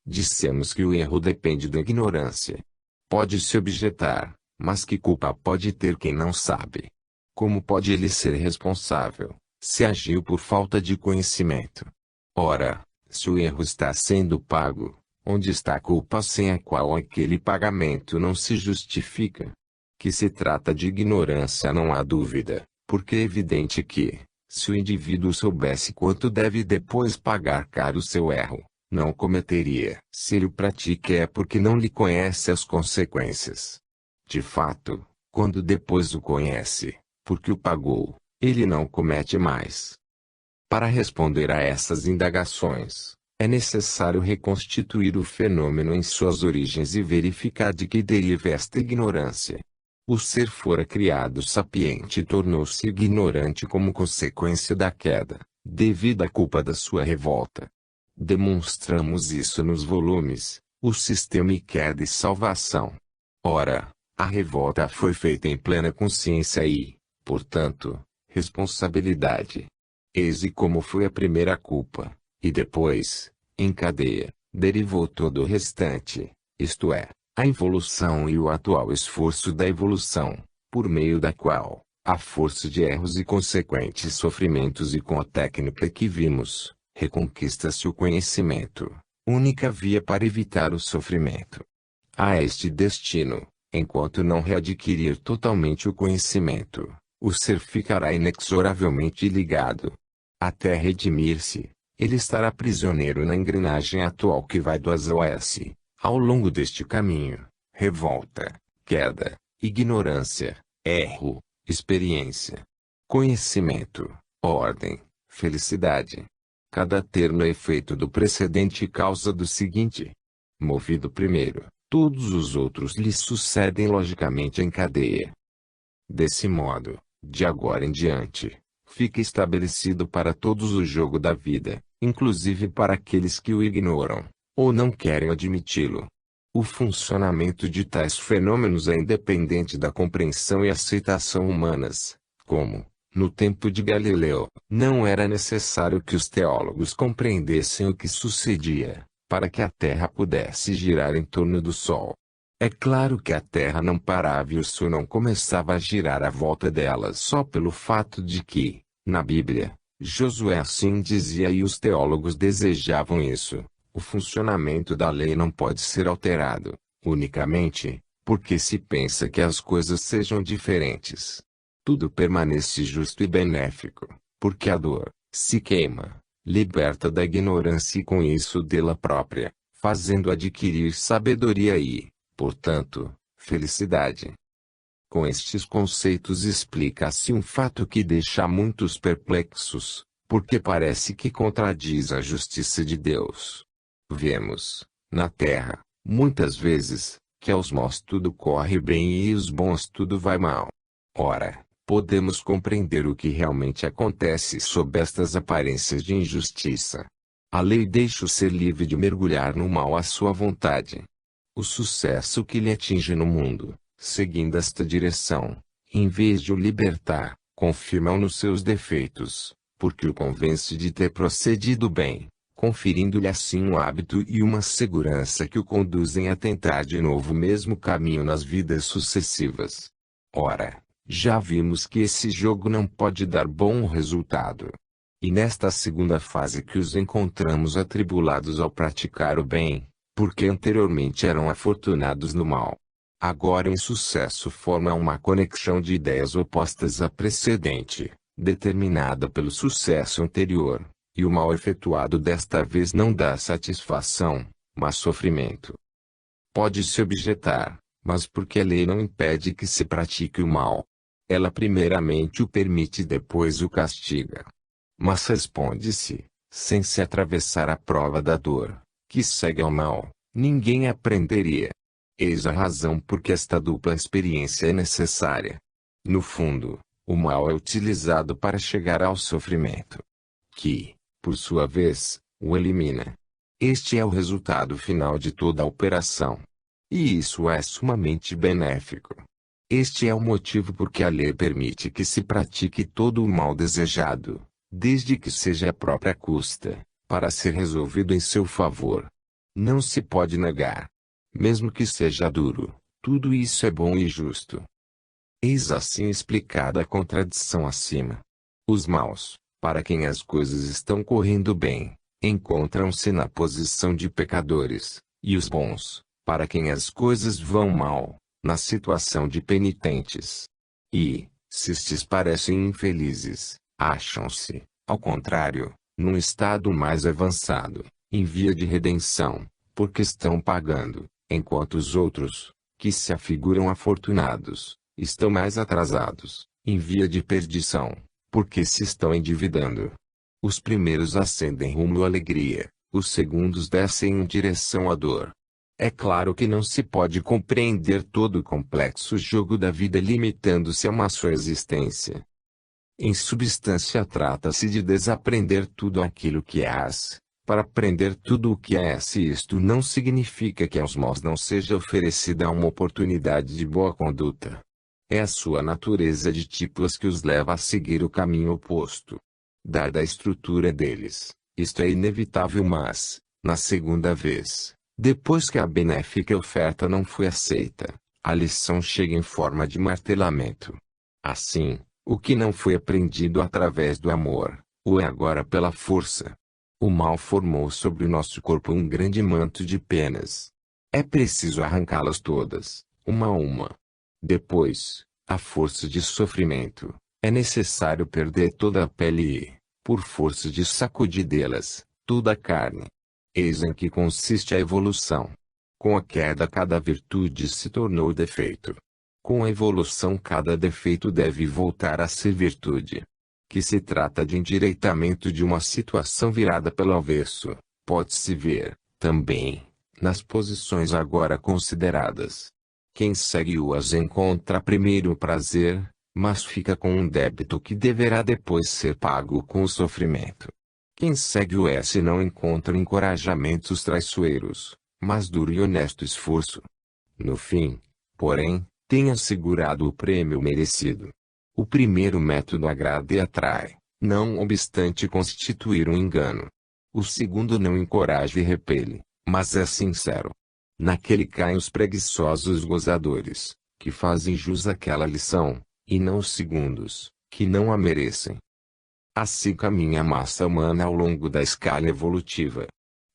Dissemos que o erro depende da ignorância. Pode-se objetar, mas que culpa pode ter quem não sabe? Como pode ele ser responsável, se agiu por falta de conhecimento? Ora, se o erro está sendo pago, onde está a culpa sem a qual aquele pagamento não se justifica? Que se trata de ignorância não há dúvida, porque é evidente que, se o indivíduo soubesse quanto deve depois pagar caro seu erro, não cometeria. Se ele o pratica é porque não lhe conhece as consequências. De fato, quando depois o conhece, porque o pagou, ele não comete mais. Para responder a essas indagações, é necessário reconstituir o fenômeno em suas origens e verificar de que deriva esta ignorância. O ser fora criado sapiente e tornou-se ignorante como consequência da queda, devido à culpa da sua revolta. Demonstramos isso nos volumes, O Sistema e Queda e Salvação. Ora, a revolta foi feita em plena consciência e, portanto, responsabilidade. Eis e como foi a primeira culpa, e depois, em cadeia, derivou todo o restante, isto é, a involução e o atual esforço da evolução, por meio da qual, à força de erros e consequentes sofrimentos e com a técnica que vimos, reconquista-se o conhecimento, única via para evitar o sofrimento. A este destino, enquanto não readquirir totalmente o conhecimento, o ser ficará inexoravelmente ligado. Até redimir-se, ele estará prisioneiro na engrenagem atual que vai do A ao S. Ao longo deste caminho, revolta, queda, ignorância, erro, experiência, conhecimento, ordem, felicidade. Cada termo é efeito do precedente e causa do seguinte. Movido primeiro, todos os outros lhe sucedem logicamente em cadeia. Desse modo, de agora em diante, fica estabelecido para todos o jogo da vida, inclusive para aqueles que o ignoram, ou não querem admiti-lo. O funcionamento de tais fenômenos é independente da compreensão e aceitação humanas, como, no tempo de Galileu, não era necessário que os teólogos compreendessem o que sucedia, para que a Terra pudesse girar em torno do Sol. É claro que a Terra não parava e o Sol não começava a girar à volta dela só pelo fato de que, na Bíblia, Josué assim dizia e os teólogos desejavam isso. O funcionamento da lei não pode ser alterado, unicamente, porque se pensa que as coisas sejam diferentes. Tudo permanece justo e benéfico, porque a dor, se queima, liberta da ignorância e com isso dela própria, fazendo adquirir sabedoria e, portanto, felicidade. Com estes conceitos explica-se um fato que deixa muitos perplexos, porque parece que contradiz a justiça de Deus. Vemos, na Terra, muitas vezes, que aos maus tudo corre bem e aos bons tudo vai mal. Ora, podemos compreender o que realmente acontece sob estas aparências de injustiça. A lei deixa o ser livre de mergulhar no mal à sua vontade. O sucesso que lhe atinge no mundo, seguindo esta direção, em vez de o libertar, confirma-o nos seus defeitos, porque o convence de ter procedido bem, conferindo-lhe assim um hábito e uma segurança que o conduzem a tentar de novo o mesmo caminho nas vidas sucessivas. Ora, já vimos que esse jogo não pode dar bom resultado. E nesta segunda fase que os encontramos atribulados ao praticar o bem, porque anteriormente eram afortunados no mal. Agora em sucesso forma uma conexão de ideias opostas à precedente, determinada pelo sucesso anterior. E o mal efetuado desta vez não dá satisfação, mas sofrimento. Pode-se objetar, mas por que a lei não impede que se pratique o mal? Ela primeiramente o permite e depois o castiga. Mas responde-se, Sem se atravessar a prova da dor, que segue ao mal, ninguém aprenderia. Eis a razão por que esta dupla experiência é necessária. No fundo, o mal é utilizado para chegar ao sofrimento, que, por sua vez, o elimina. Este é o resultado final de toda a operação. E isso é sumamente benéfico. Este é o motivo por que a lei permite que se pratique todo o mal desejado, desde que seja a própria custa, para ser resolvido em seu favor. Não se pode negar. Mesmo que seja duro, tudo isso é bom e justo. Eis assim explicada a contradição acima. Os maus, para quem as coisas estão correndo bem, encontram-se na posição de pecadores, e os bons, para quem as coisas vão mal, na situação de penitentes. E, se estes parecem infelizes, acham-se, ao contrário, num estado mais avançado, em via de redenção, porque estão pagando, enquanto os outros, que se afiguram afortunados, estão mais atrasados, em via de perdição, porque se estão endividando. Os primeiros ascendem rumo à alegria, os segundos descem em direção à dor. É claro que não se pode compreender todo o complexo jogo da vida limitando-se a uma só existência. Em substância trata-se de desaprender tudo aquilo que és, para aprender tudo o que é, se isto não significa que aos maus não seja oferecida uma oportunidade de boa conduta. É a sua natureza de tipos que os leva a seguir o caminho oposto. Dada a estrutura deles, isto é inevitável, mas, na segunda vez, depois que a benéfica oferta não foi aceita, a lição chega em forma de martelamento. Assim, o que não foi aprendido através do amor, o é agora pela força. O mal formou sobre o nosso corpo um grande manto de penas. É preciso arrancá-las todas, uma a uma. Depois, à força de sofrimento, é necessário perder toda a pele e, por força de sacudidê-las, toda a carne. Eis em que consiste a evolução. Com a queda cada virtude se tornou defeito. Com a evolução cada defeito deve voltar a ser virtude. Que se trata de endireitamento de uma situação virada pelo avesso, pode-se ver, também, nas posições agora consideradas. Quem segue-o-as encontra primeiro o prazer, mas fica com um débito que deverá depois ser pago com o sofrimento. Quem segue o S não encontra encorajamentos traiçoeiros, mas duro e honesto esforço. No fim, porém, tem assegurado o prêmio merecido. O primeiro método agrada e atrai, não obstante constituir um engano. O segundo não encoraja e repele, mas é sincero. Naquele caem os preguiçosos gozadores, que fazem jus àquela lição, e não os segundos, que não a merecem. Assim caminha a massa humana ao longo da escala evolutiva.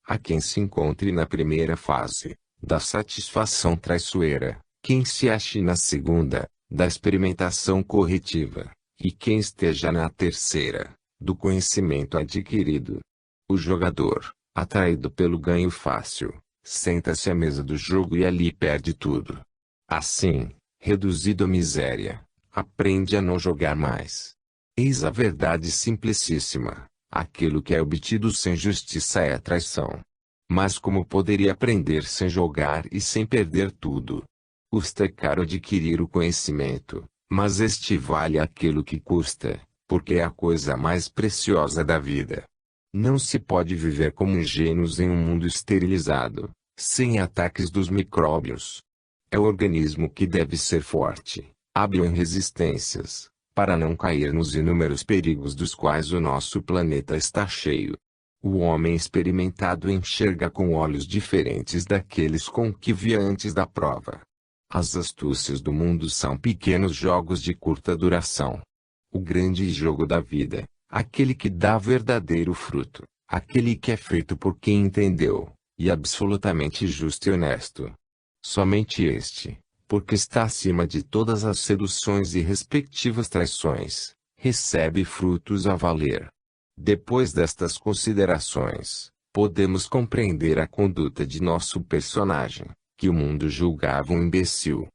Há quem se encontre na primeira fase, da satisfação traiçoeira, quem se ache na segunda, da experimentação corretiva, e quem esteja na terceira, do conhecimento adquirido. O jogador, atraído pelo ganho fácil, senta-se à mesa do jogo e ali perde tudo. Assim, reduzido à miséria, aprende a não jogar mais. Eis a verdade simplicíssima: aquilo que é obtido sem justiça é traição. Mas como poderia aprender sem jogar e sem perder tudo? Custa caro adquirir o conhecimento, mas este vale aquilo que custa, porque é a coisa mais preciosa da vida. Não se pode viver como ingênuos em um mundo esterilizado, sem ataques dos micróbios. É o organismo que deve ser forte, hábil em resistências, para não cair nos inúmeros perigos dos quais o nosso planeta está cheio. O homem experimentado enxerga com olhos diferentes daqueles com que via antes da prova. As astúcias do mundo são pequenos jogos de curta duração. O grande jogo da vida, aquele que dá verdadeiro fruto, aquele que é feito por quem entendeu, e absolutamente justo e honesto. Somente este, porque está acima de todas as seduções e respectivas traições, recebe frutos a valer. Depois destas considerações, podemos compreender a conduta de nosso personagem, que o mundo julgava um imbecil.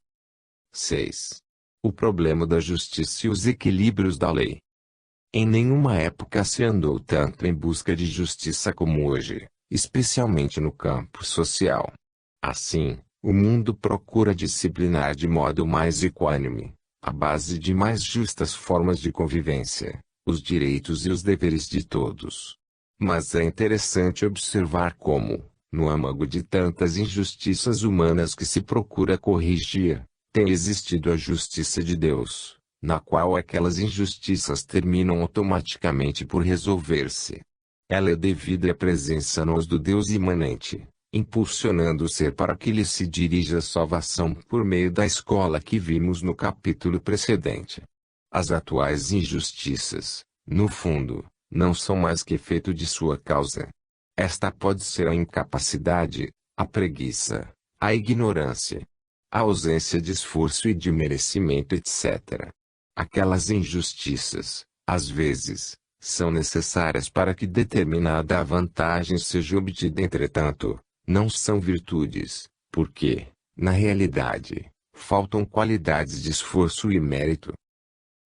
6. O problema da justiça e os equilíbrios da lei. Em nenhuma época se andou tanto em busca de justiça como hoje, especialmente no campo social. Assim, o mundo procura disciplinar de modo mais equânime, à base de mais justas formas de convivência, os direitos e os deveres de todos. Mas é interessante observar como, no âmago de tantas injustiças humanas que se procura corrigir, tem existido a justiça de Deus, na qual aquelas injustiças terminam automaticamente por resolver-se. Ela é devida à presença-nos do Deus imanente, impulsionando o ser para que lhe se dirija a salvação por meio da escola que vimos no capítulo precedente. As atuais injustiças, no fundo, não são mais que efeito de sua causa. Esta pode ser a incapacidade, a preguiça, a ignorância, a ausência de esforço e de merecimento, etc. Aquelas injustiças, às vezes, são necessárias para que determinada vantagem seja obtida. Entretanto, não são virtudes, porque, na realidade, faltam qualidades de esforço e mérito.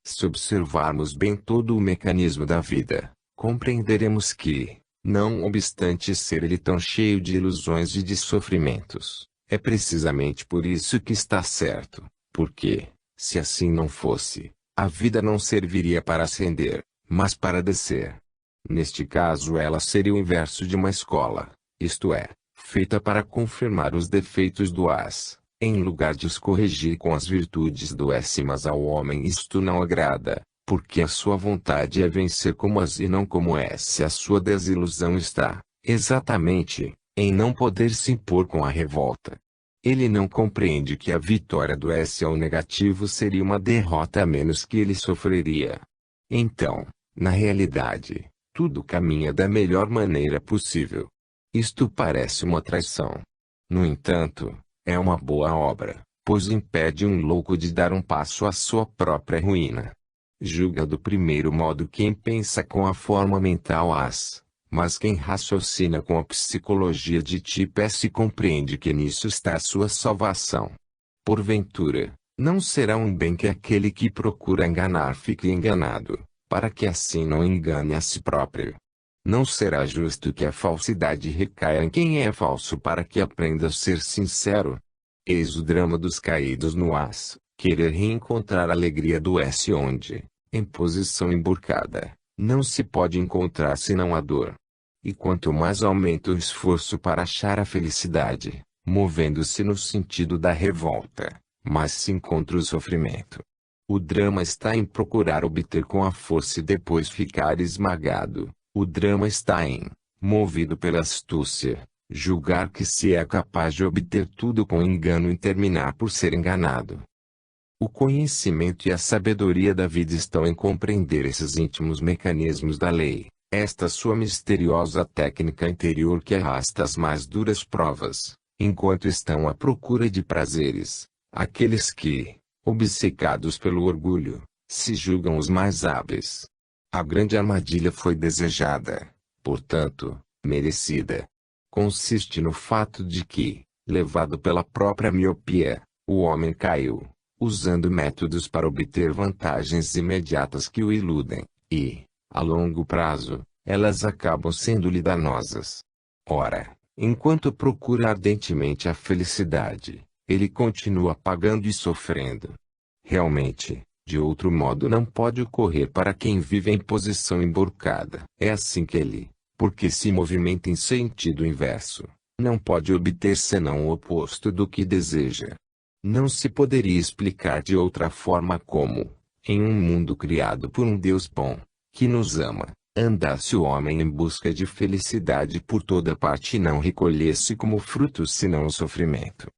Se observarmos bem todo o mecanismo da vida, compreenderemos que, não obstante ser ele tão cheio de ilusões e de sofrimentos, é precisamente por isso que está certo, porque, se assim não fosse, a vida não serviria para ascender, mas para descer. Neste caso ela seria o inverso de uma escola, isto é, feita para confirmar os defeitos do as, em lugar de os corrigir com as virtudes do S. Mas ao homem isto não agrada, porque a sua vontade é vencer como as e não como S. A sua desilusão está, exatamente, em não poder se impor com a revolta. Ele não compreende que a vitória do S ao negativo seria uma derrota a menos que ele sofreria. Então, na realidade, tudo caminha da melhor maneira possível. Isto parece uma traição. No entanto, é uma boa obra, pois impede um louco de dar um passo à sua própria ruína. Julga do primeiro modo quem pensa com a forma mental as, mas quem raciocina com a psicologia de tipo S compreende que nisso está a sua salvação. Porventura, não será um bem que aquele que procura enganar fique enganado, para que assim não engane a si próprio. Não será justo que a falsidade recaia em quem é falso para que aprenda a ser sincero. Eis o drama dos caídos no as, querer reencontrar a alegria do S onde, em posição emburcada, não se pode encontrar senão a dor. E quanto mais aumenta o esforço para achar a felicidade, movendo-se no sentido da revolta, mais se encontra o sofrimento. O drama está em procurar obter com a força e depois ficar esmagado. O drama está em, movido pela astúcia, julgar que se é capaz de obter tudo com engano e terminar por ser enganado. O conhecimento e a sabedoria da vida estão em compreender esses íntimos mecanismos da lei, esta sua misteriosa técnica interior que arrasta as mais duras provas, enquanto estão à procura de prazeres, aqueles que, obcecados pelo orgulho, se julgam os mais hábeis. A grande armadilha foi desejada, portanto, merecida. Consiste no fato de que, levado pela própria miopia, o homem caiu, usando métodos para obter vantagens imediatas que o iludem, e, a longo prazo, elas acabam sendo-lhe danosas. Ora, enquanto procura ardentemente a felicidade, ele continua pagando e sofrendo. Realmente, de outro modo não pode ocorrer para quem vive em posição emburcada. É assim que ele, porque se movimenta em sentido inverso, não pode obter senão o oposto do que deseja. Não se poderia explicar de outra forma como, em um mundo criado por um Deus bom, que nos ama, andasse o homem em busca de felicidade por toda parte e não recolhesse como fruto senão o sofrimento.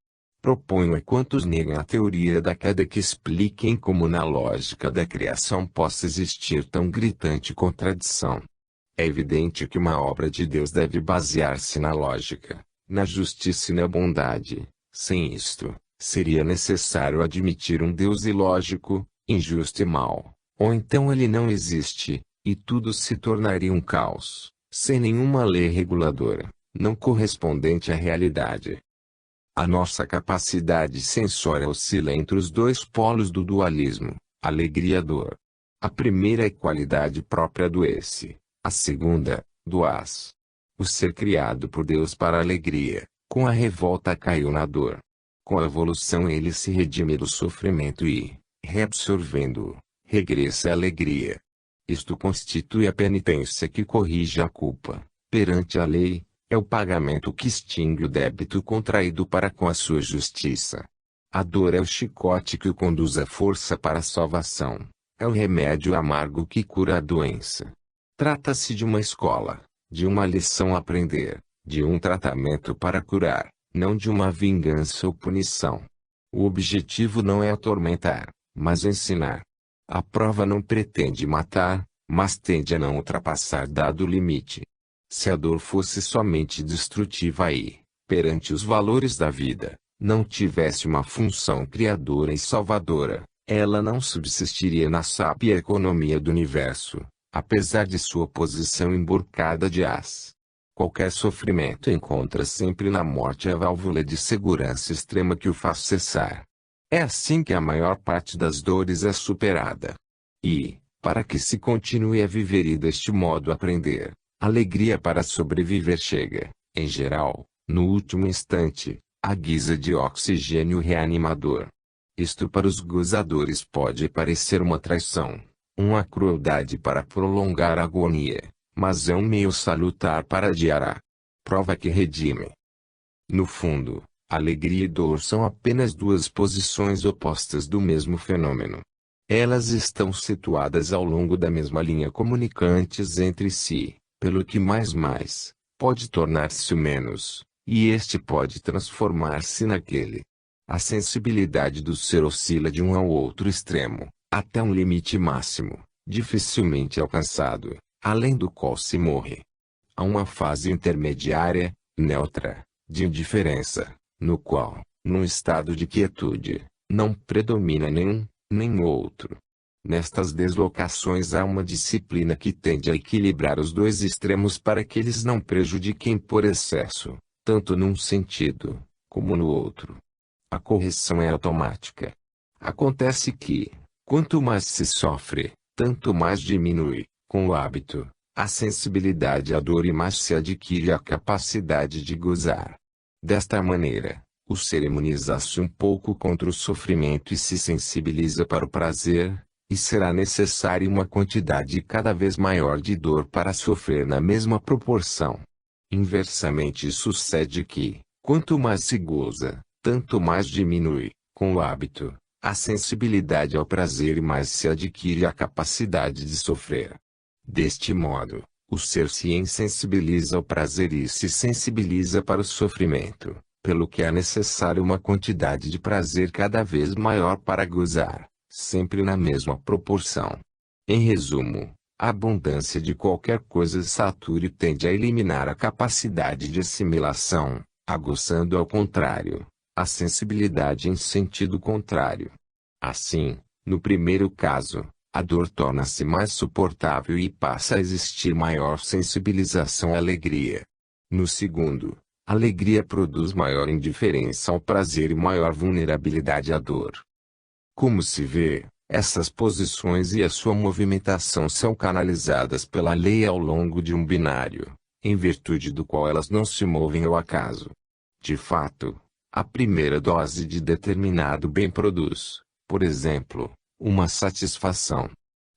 Proponho a quantos negam a teoria da queda que expliquem como na lógica da criação possa existir tão gritante contradição. É evidente que uma obra de Deus deve basear-se na lógica, na justiça e na bondade. Sem isto, seria necessário admitir um Deus ilógico, injusto e mau, ou então ele não existe, e tudo se tornaria um caos, sem nenhuma lei reguladora, não correspondente à realidade. A nossa capacidade sensória oscila entre os dois polos do dualismo, alegria e dor. A primeira é qualidade própria do esse, a segunda, do as. O ser criado por Deus para a alegria, com a revolta caiu na dor. Com a evolução ele se redime do sofrimento e, reabsorvendo-o, regressa à alegria. Isto constitui a penitência que corrige a culpa, perante a lei, é o pagamento que extingue o débito contraído para com a sua justiça. A dor é o chicote que o conduz à força para a salvação, é o remédio amargo que cura a doença. Trata-se de uma escola, de uma lição a aprender, de um tratamento para curar, não de uma vingança ou punição. O objetivo não é atormentar, mas ensinar. A prova não pretende matar, mas tende a não ultrapassar dado limite. Se a dor fosse somente destrutiva e, perante os valores da vida, não tivesse uma função criadora e salvadora, ela não subsistiria na sábia economia do universo, apesar de sua posição emborcada de as. Qualquer sofrimento encontra sempre na morte a válvula de segurança extrema que o faz cessar. É assim que a maior parte das dores é superada. E, para que se continue a viver e deste modo aprender, alegria para sobreviver chega, em geral, no último instante, à guisa de oxigênio reanimador. Isto para os gozadores pode parecer uma traição, uma crueldade para prolongar a agonia, mas é um meio salutar para adiar a prova que redime. No fundo, alegria e dor são apenas duas posições opostas do mesmo fenômeno. Elas estão situadas ao longo da mesma linha comunicantes entre si, pelo que mais pode tornar-se o menos, e este pode transformar-se naquele. A sensibilidade do ser oscila de um ao outro extremo, até um limite máximo, dificilmente alcançado, além do qual se morre. Há uma fase intermediária, neutra, de indiferença, no qual, num estado de quietude, não predomina nenhum, nem outro. Nestas deslocações há uma disciplina que tende a equilibrar os dois extremos para que eles não prejudiquem por excesso, tanto num sentido, como no outro. A correção é automática. Acontece que, quanto mais se sofre, tanto mais diminui, com o hábito, a sensibilidade à dor e mais se adquire a capacidade de gozar. Desta maneira, o ser imuniza-se um pouco contra o sofrimento e se sensibiliza para o prazer, e será necessária uma quantidade cada vez maior de dor para sofrer na mesma proporção. Inversamente sucede que, quanto mais se goza, tanto mais diminui, com o hábito, a sensibilidade ao prazer e mais se adquire a capacidade de sofrer. Deste modo, o ser se insensibiliza ao prazer e se sensibiliza para o sofrimento, pelo que é necessária uma quantidade de prazer cada vez maior para gozar, sempre na mesma proporção. Em resumo, a abundância de qualquer coisa satura tende a eliminar a capacidade de assimilação, aguçando ao contrário, a sensibilidade em sentido contrário. Assim, no primeiro caso, a dor torna-se mais suportável e passa a existir maior sensibilização à alegria. No segundo, a alegria produz maior indiferença ao prazer e maior vulnerabilidade à dor. Como se vê, essas posições e a sua movimentação são canalizadas pela lei ao longo de um binário, em virtude do qual elas não se movem ao acaso. De fato, a primeira dose de determinado bem produz, por exemplo, uma satisfação.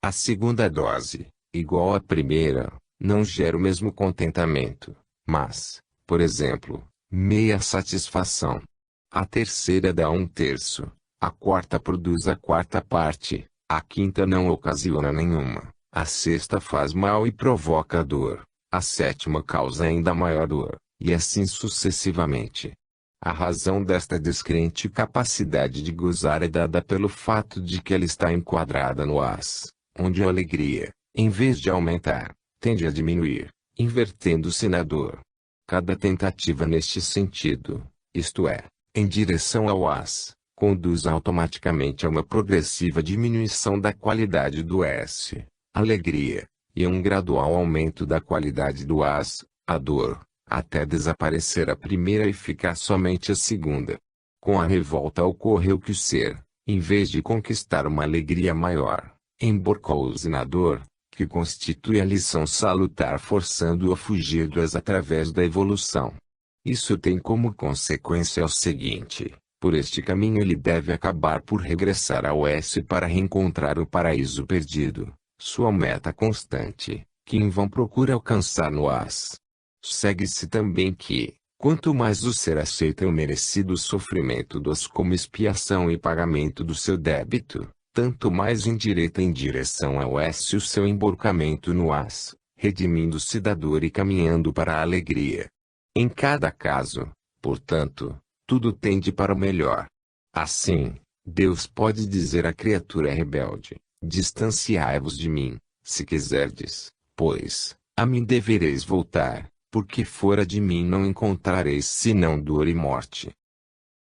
A segunda dose, igual à primeira, não gera o mesmo contentamento, mas, por exemplo, meia satisfação. A terceira dá 1/3, a quarta produz a quarta parte, a quinta não ocasiona nenhuma, a sexta faz mal e provoca dor, a sétima causa ainda maior dor, e assim sucessivamente. A razão desta descrente capacidade de gozar é dada pelo fato de que ela está enquadrada no as, onde a alegria, em vez de aumentar, tende a diminuir, invertendo-se na dor. Cada tentativa neste sentido, isto é, em direção ao as, conduz automaticamente a uma progressiva diminuição da qualidade do S, alegria, e a um gradual aumento da qualidade do as, a dor, até desaparecer a primeira e ficar somente a segunda. Com a revolta ocorreu que o ser, em vez de conquistar uma alegria maior, emborcou-os na dor, que constitui a lição salutar forçando-o a fugir das através da evolução. Isso tem como consequência o seguinte: por este caminho ele deve acabar por regressar ao S para reencontrar o paraíso perdido, sua meta constante, que em vão procura alcançar no As. Segue-se também que, quanto mais o ser aceita o merecido sofrimento dos como expiação e pagamento do seu débito, tanto mais endireita em direção ao S o seu emborcamento no As, redimindo-se da dor e caminhando para a alegria. Em cada caso, portanto, tudo tende para o melhor. Assim, Deus pode dizer à criatura rebelde: distanciai-vos de mim, se quiserdes, pois, a mim devereis voltar, porque fora de mim não encontrareis senão dor e morte.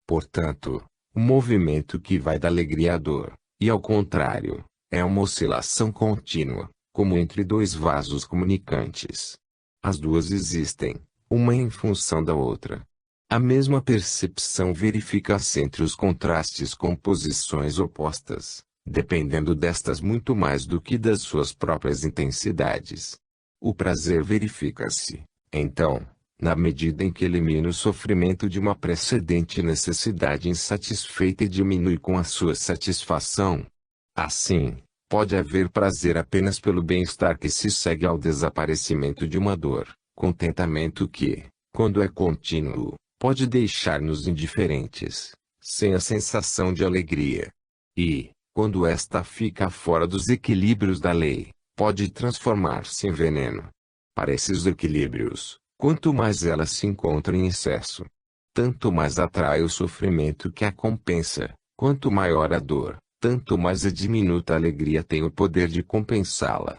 Portanto, o movimento que vai da alegria à dor, e ao contrário, é uma oscilação contínua, como entre dois vasos comunicantes. As duas existem, uma em função da outra. A mesma percepção verifica-se entre os contrastes com posições opostas, dependendo destas muito mais do que das suas próprias intensidades. O prazer verifica-se, então, na medida em que elimina o sofrimento de uma precedente necessidade insatisfeita e diminui com a sua satisfação. Assim, pode haver prazer apenas pelo bem-estar que se segue ao desaparecimento de uma dor, contentamento que, quando é contínuo, pode deixar-nos indiferentes, sem a sensação de alegria. E, quando esta fica fora dos equilíbrios da lei, pode transformar-se em veneno. Para esses equilíbrios, quanto mais ela se encontra em excesso, tanto mais atrai o sofrimento que a compensa, quanto maior a dor, tanto mais a diminuta alegria tem o poder de compensá-la.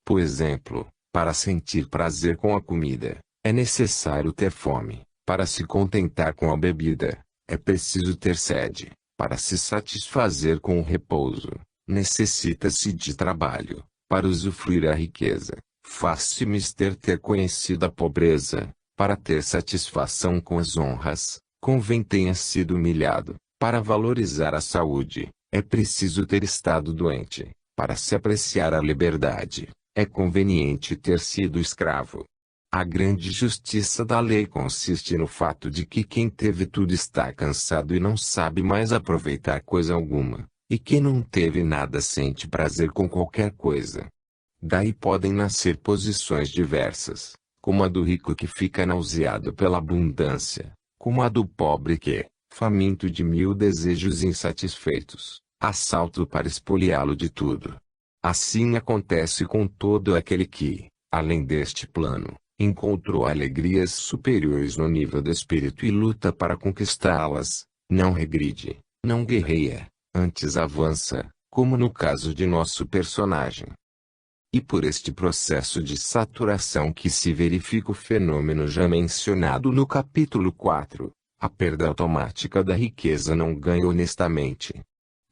Por exemplo, para sentir prazer com a comida, é necessário ter fome; para se contentar com a bebida, é preciso ter sede; para se satisfazer com o repouso, necessita-se de trabalho; para usufruir a riqueza, faz-se mister ter conhecido a pobreza; para ter satisfação com as honras, convém tenha sido humilhado; para valorizar a saúde, é preciso ter estado doente; para se apreciar a liberdade, é conveniente ter sido escravo. A grande justiça da lei consiste no fato de que quem teve tudo está cansado e não sabe mais aproveitar coisa alguma, e quem não teve nada sente prazer com qualquer coisa. Daí podem nascer posições diversas, como a do rico que fica nauseado pela abundância, como a do pobre que, faminto de 1000 desejos insatisfeitos, assalta-o para espoliá-lo de tudo. Assim acontece com todo aquele que, além deste plano, encontrou alegrias superiores no nível do espírito e luta para conquistá-las, não regride, não guerreia, antes avança, como no caso de nosso personagem. E por este processo de saturação que se verifica o fenômeno já mencionado no capítulo 4, a perda automática da riqueza não ganha honestamente.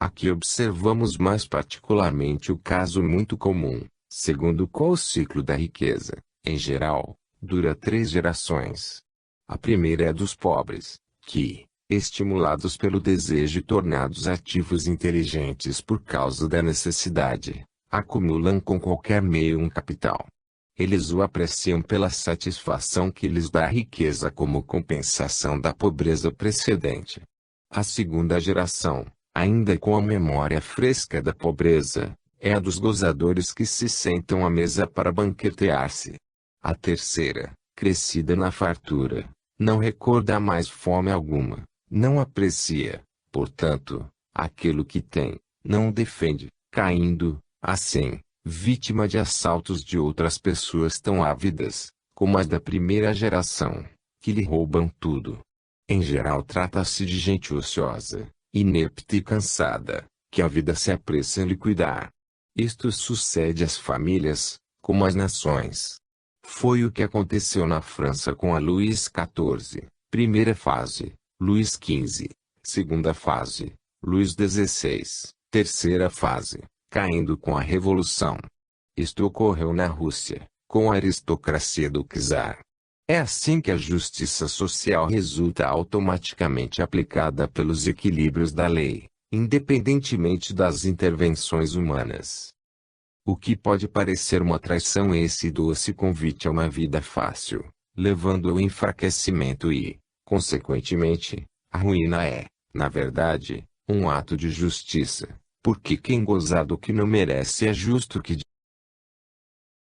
Aqui observamos mais particularmente o caso muito comum, segundo o qual o ciclo da riqueza, em geral, dura 3 gerações. A primeira é dos pobres, que, estimulados pelo desejo e tornados ativos e inteligentes por causa da necessidade, acumulam com qualquer meio um capital. Eles o apreciam pela satisfação que lhes dá a riqueza como compensação da pobreza precedente. A segunda geração, ainda com a memória fresca da pobreza, é a dos gozadores que se sentam à mesa para banquetear-se. A terceira, crescida na fartura, não recorda mais fome alguma, não aprecia, portanto, aquilo que tem, não o defende, caindo, assim, vítima de assaltos de outras pessoas tão ávidas, como as da primeira geração, que lhe roubam tudo. Em geral trata-se de gente ociosa, inepta e cansada, que a vida se apressa em liquidar. Isto sucede às famílias, como às nações. Foi o que aconteceu na França com a Luís XIV, primeira fase, Luís XV, segunda fase, Luís XVI, terceira fase, caindo com a Revolução. Isto ocorreu na Rússia, com a aristocracia do czar. É assim que a justiça social resulta automaticamente aplicada pelos equilíbrios da lei, independentemente das intervenções humanas. O que pode parecer uma traição é esse doce convite a uma vida fácil, levando ao enfraquecimento e, consequentemente, a ruína é, na verdade, um ato de justiça, porque quem gozar do que não merece é justo que